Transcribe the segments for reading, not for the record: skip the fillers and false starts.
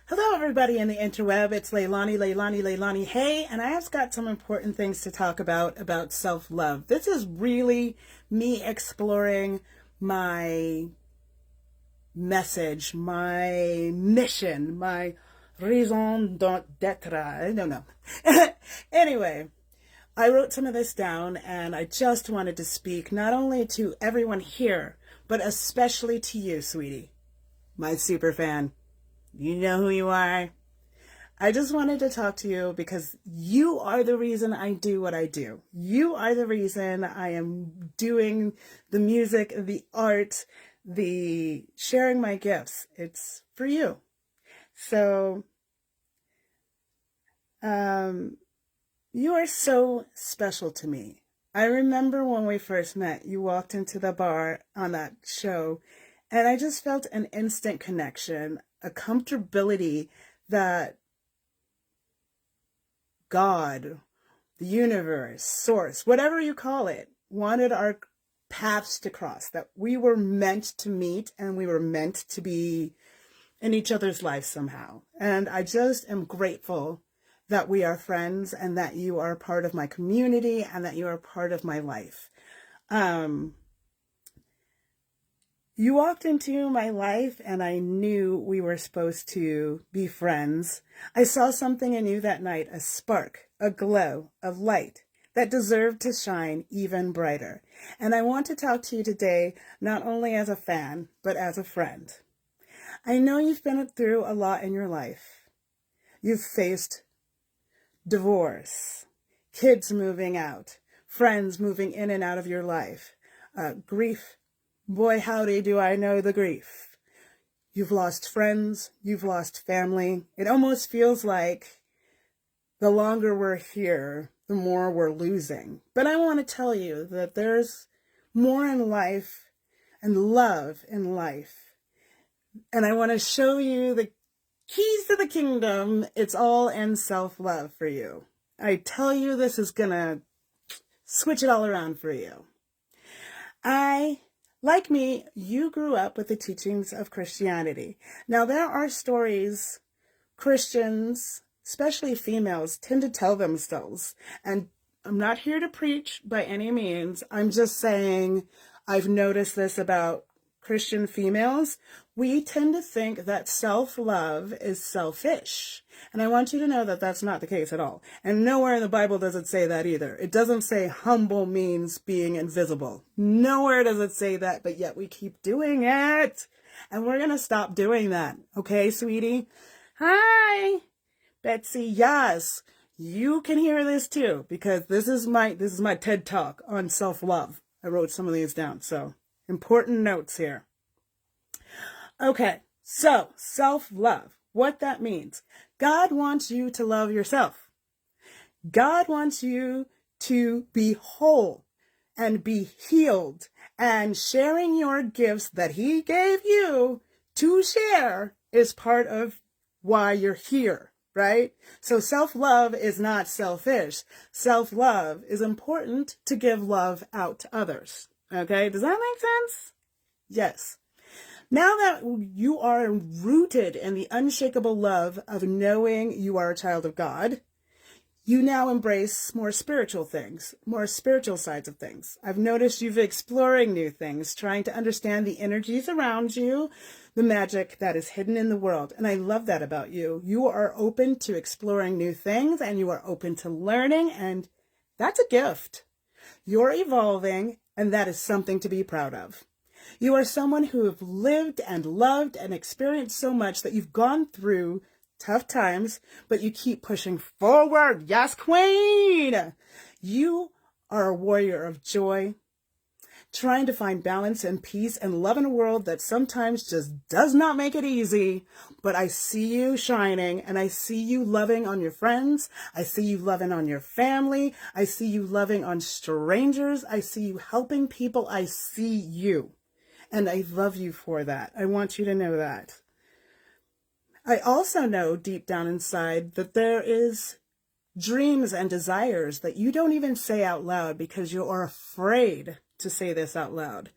Hello, everybody in the interweb. It's Leilani. Hey, and I have got some important things to talk about self-love. This is really me exploring my message, my mission, my raison d'etre. I don't know. Anyway, I wrote some of this down and I just wanted to speak not only to everyone here, but especially to you, sweetie, my super fan. You know who you are. I just wanted to talk to you because you are the reason I do what I do. You are the reason I am doing the music, the art, the sharing my gifts. It's for you. So, you are so special to me. I remember when we first met, you walked into the bar on that show, and I just felt an instant connection, a comfortability that God, the universe, source, whatever you call it, wanted our paths to cross, that we were meant to meet and we were meant to be in each other's lives somehow. And I just am grateful that we are friends and that you are part of my community and that you are part of my life. You walked into my life and I knew we were supposed to be friends. I saw something in you that night, a spark, a glow of light that deserved to shine even brighter. And I want to talk to you today, not only as a fan, but as a friend. I know you've been through a lot in your life. You've faced divorce, kids moving out, friends moving in and out of your life, grief. Boy, howdy, do I know the grief. You've lost friends, you've lost family. It almost feels like the longer we're here, the more we're losing. But I want to tell you that there's more in life and love in life. And I want to show you the keys to the kingdom. It's all in self-love for you. I tell you, this is going to switch it all around for you. Like me, you grew up with the teachings of Christianity. Now, there are stories Christians, especially females, tend to tell themselves. And I'm not here to preach by any means. I'm just saying I've noticed this about Christian females. We tend to think that self-love is selfish. And I want you to know that that's not the case at all. And nowhere in the Bible does it say that either. It doesn't say humble means being invisible. Nowhere does it say that, but yet we keep doing it. And we're going to stop doing that. Okay, sweetie? Hi, Betsy. Yes, you can hear this too, because this is my TED Talk on self-love. I wrote some of these down, so important notes here. Okay, so self-love, what that means. God wants you to love yourself. God wants you to be whole and be healed, and sharing your gifts that He gave you to share is part of why you're here, right? So self-love is not selfish. Self-love is important to give love out to others. Okay, does that make sense? Yes. Now that you are rooted in the unshakable love of knowing you are a child of God, you now embrace more spiritual things, more spiritual sides of things. I've noticed you've exploring new things, trying to understand the energies around you, the magic that is hidden in the world. And I love that about you. You are open to exploring new things and you are open to learning, and that's a gift. You're evolving, and that is something to be proud of. You are someone who have lived and loved and experienced so much that you've gone through tough times, but you keep pushing forward. Yes, queen! You are a warrior of joy, trying to find balance and peace and love in a world that sometimes just does not make it easy. But I see you shining, and I see you loving on your friends. I see you loving on your family. I see you loving on strangers. I see you helping people. I see you. And I love you for that. I want you to know that. I also know deep down inside that there is dreams and desires that you don't even say out loud because you are afraid to say this out loud.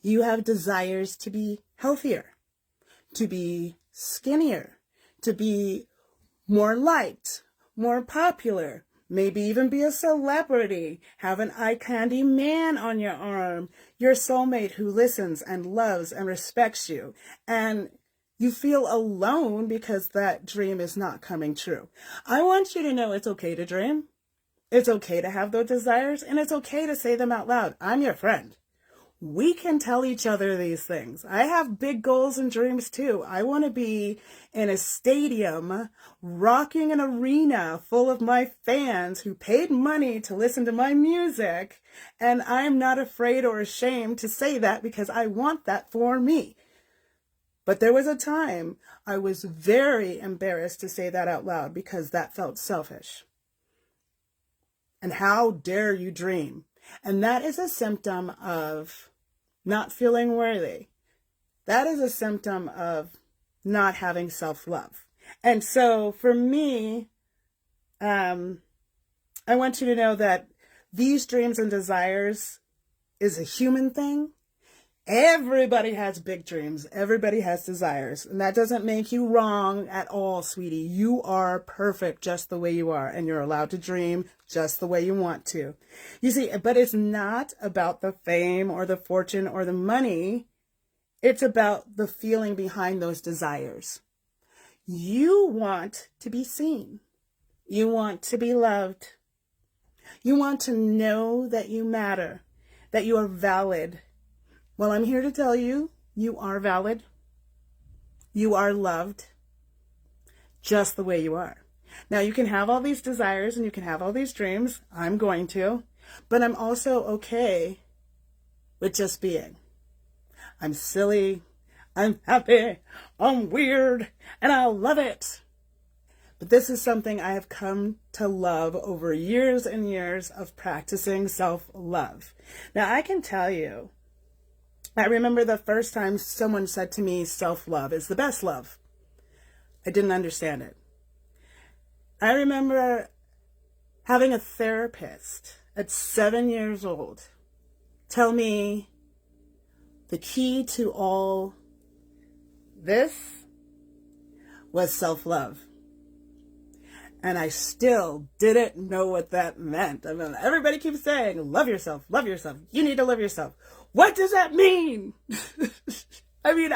You have desires to be healthier, to be skinnier, to be more liked, more popular, maybe even be a celebrity, have an eye candy man on your arm, your soulmate who listens and loves and respects you, and you feel alone because that dream is not coming true. I want you to know it's okay to dream. It's okay to have those desires, and it's okay to say them out loud. I'm your friend. We can tell each other these things. I have big goals and dreams too. I want to be in a stadium, rocking an arena full of my fans who paid money to listen to my music. And I'm not afraid or ashamed to say that because I want that for me. But there was a time I was very embarrassed to say that out loud because that felt selfish. And how dare you dream? And that is a symptom of not feeling worthy. That is a symptom of not having self-love. And so for me, I want you to know that these dreams and desires is a human thing. Everybody has big dreams. Everybody has desires. And that doesn't make you wrong at all, sweetie. You are perfect just the way you are. And you're allowed to dream just the way you want to. You see, but it's not about the fame or the fortune or the money. It's about the feeling behind those desires. You want to be seen. You want to be loved. You want to know that you matter, that you are valid. Well, I'm here to tell you, you are valid. You are loved just the way you are. Now, you can have all these desires and you can have all these dreams. I'm going to. But I'm also okay with just being. I'm silly. I'm happy. I'm weird. And I love it. But this is something I have come to love over years and years of practicing self-love. Now, I can tell you, I remember the first time someone said to me, self-love is the best love. I didn't understand it. I remember having a therapist at 7 years old tell me the key to all this was self-love. And I still didn't know what that meant. I mean, everybody keeps saying, love yourself, you need to love yourself. What does that mean? I mean,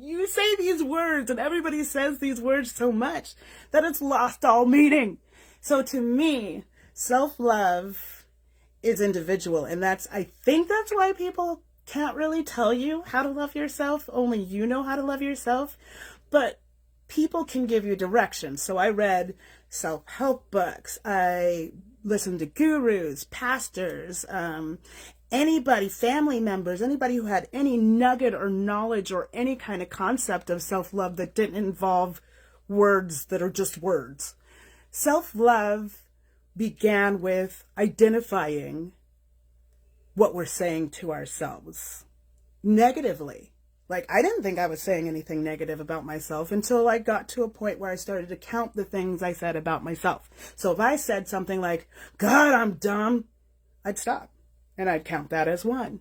you say these words and everybody says these words so much that it's lost all meaning. So to me, self-love is individual. And I think that's why people can't really tell you how to love yourself. Only you know how to love yourself. But people can give you direction. So I read self-help books. I listened to gurus, pastors, anybody, family members, anybody who had any nugget or knowledge or any kind of concept of self-love that didn't involve words that are just words. Self-love began with identifying what we're saying to ourselves negatively. Like, I didn't think I was saying anything negative about myself until I got to a point where I started to count the things I said about myself. So if I said something like, God, I'm dumb, I'd stop. And I'd count that as one.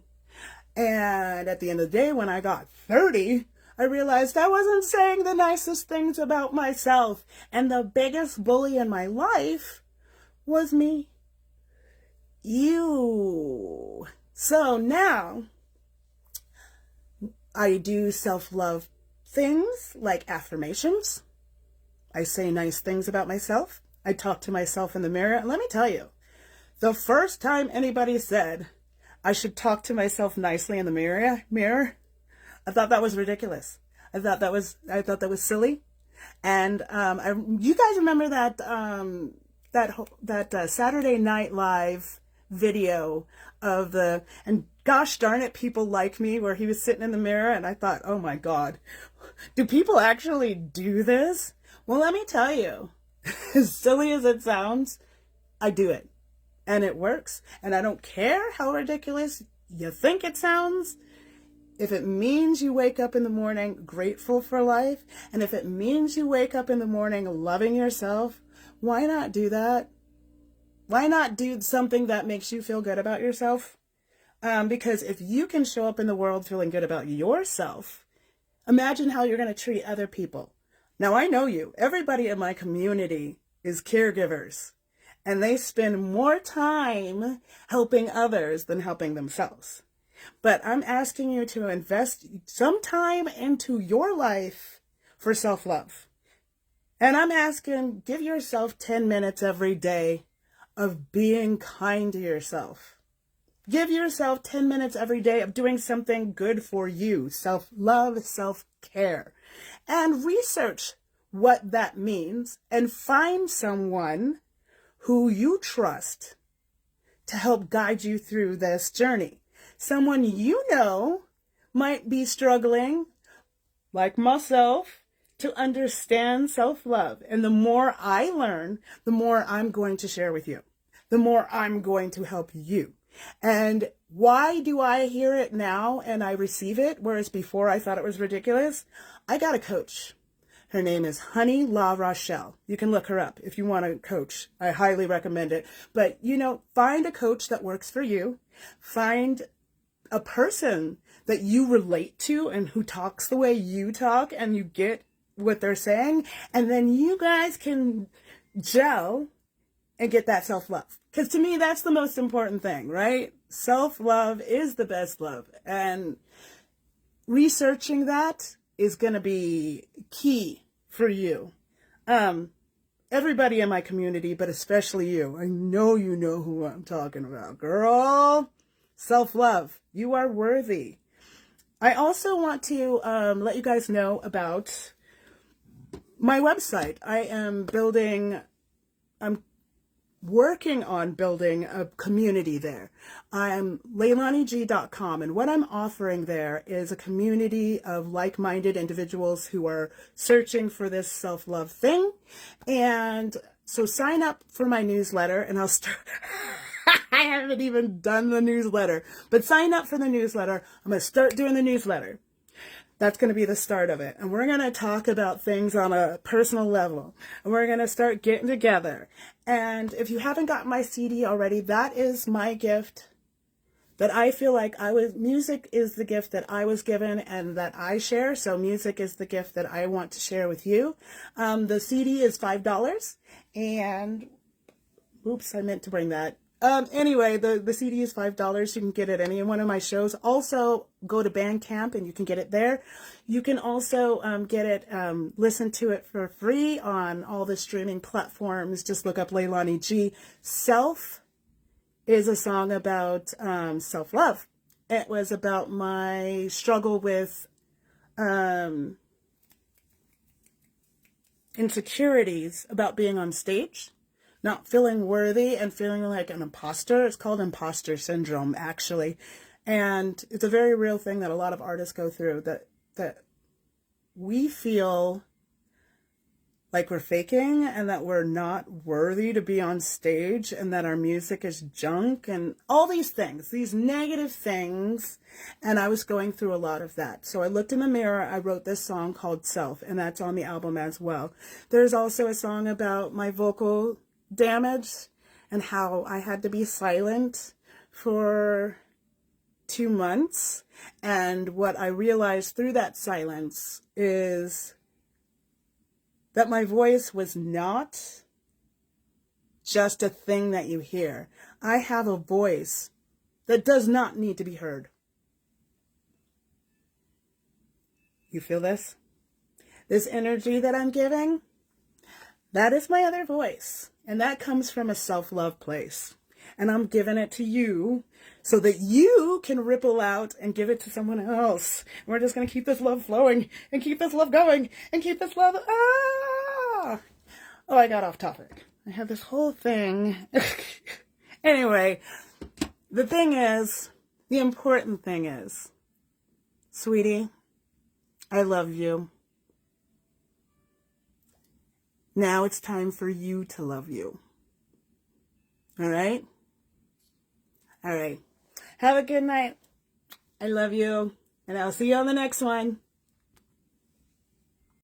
And at the end of the day, when I got 30, I realized I wasn't saying the nicest things about myself. And the biggest bully in my life was me. You. So now I do self-love things like affirmations. I say nice things about myself. I talk to myself in the mirror. And let me tell you, the first time anybody said I should talk to myself nicely in the mirror, I thought that was ridiculous. I thought that was silly. And you guys remember that Saturday Night Live video of and gosh darn it, People Like Me, where he was sitting in the mirror, and I thought, oh my God, do people actually do this? Well, let me tell you, as silly as it sounds, I do it. And it works. And I don't care how ridiculous you think it sounds. If it means you wake up in the morning grateful for life, and if it means you wake up in the morning loving yourself, why not do that? Why not do something that makes you feel good about yourself? Because if you can show up in the world feeling good about yourself, imagine how you're going to treat other people. Now, I know you. Everybody in my community is caregivers, and they spend more time helping others than helping themselves. But I'm asking you to invest some time into your life for self-love. And I'm asking, give yourself 10 minutes every day of being kind to yourself. Give yourself 10 minutes every day of doing something good for you, self-love, self-care, and research what that means and find someone who you trust to help guide you through this journey. Someone you know might be struggling, like myself, to understand self-love. And the more I learn, the more I'm going to share with you, the more I'm going to help you. And why do I hear it now and I receive it, whereas before I thought it was ridiculous? I got a coach. Her name is Honey La Rochelle. You can look her up if you want a coach. I highly recommend it. But, find a coach that works for you. Find a person that you relate to and who talks the way you talk and you get what they're saying. And then you guys can gel and get that self-love. Because to me, that's the most important thing, right? Self-love is the best love. And researching that is going to be key for you. Everybody in my community, but especially you. I know you know who I'm talking about. Girl, self-love. You are worthy. I also want to let you guys know about my website. I'm working on building a community there. I'm LeilaniG.com, and what I'm offering there is a community of like-minded individuals who are searching for this self-love thing. And so sign up for my newsletter, and I'll start. I haven't even done the newsletter, but sign up for the newsletter. I'm going to start doing the newsletter. That's going to be the start of it. And we're going to talk about things on a personal level. And we're going to start getting together. And if you haven't got my CD already, that is my gift that I feel like music is the gift that I was given and that I share. So music is the gift that I want to share with you. The CD is $5. And, oops, I meant to bring that. Anyway, the CD is $5. You can get it at any one of my shows. Also, go to Bandcamp and you can get it there. You can also get it, listen to it for free on all the streaming platforms. Just look up Leilani G. Self is a song about self-love. It was about my struggle with insecurities about being on stage. Not feeling worthy and feeling like an imposter. It's called imposter syndrome, actually. And it's a very real thing that a lot of artists go through, that we feel like we're faking and that we're not worthy to be on stage and that our music is junk and all these things, these negative things. And I was going through a lot of that. So I looked in the mirror, I wrote this song called Self, and that's on the album as well. There's also a song about my vocal damage and how I had to be silent for 2 months. And what I realized through that silence is that my voice was not just a thing that you hear. I have a voice that does not need to be heard. You feel this? This energy that I'm giving? That is my other voice. And that comes from a self-love place. And I'm giving it to you so that you can ripple out and give it to someone else. And we're just going to keep this love flowing and keep this love going and keep this love. Oh, I got off topic. I have this whole thing. Anyway, the important thing is, sweetie, I love you. Now it's time for you to love you. All right? All right. Have a good night. I love you. And I'll see you on the next one.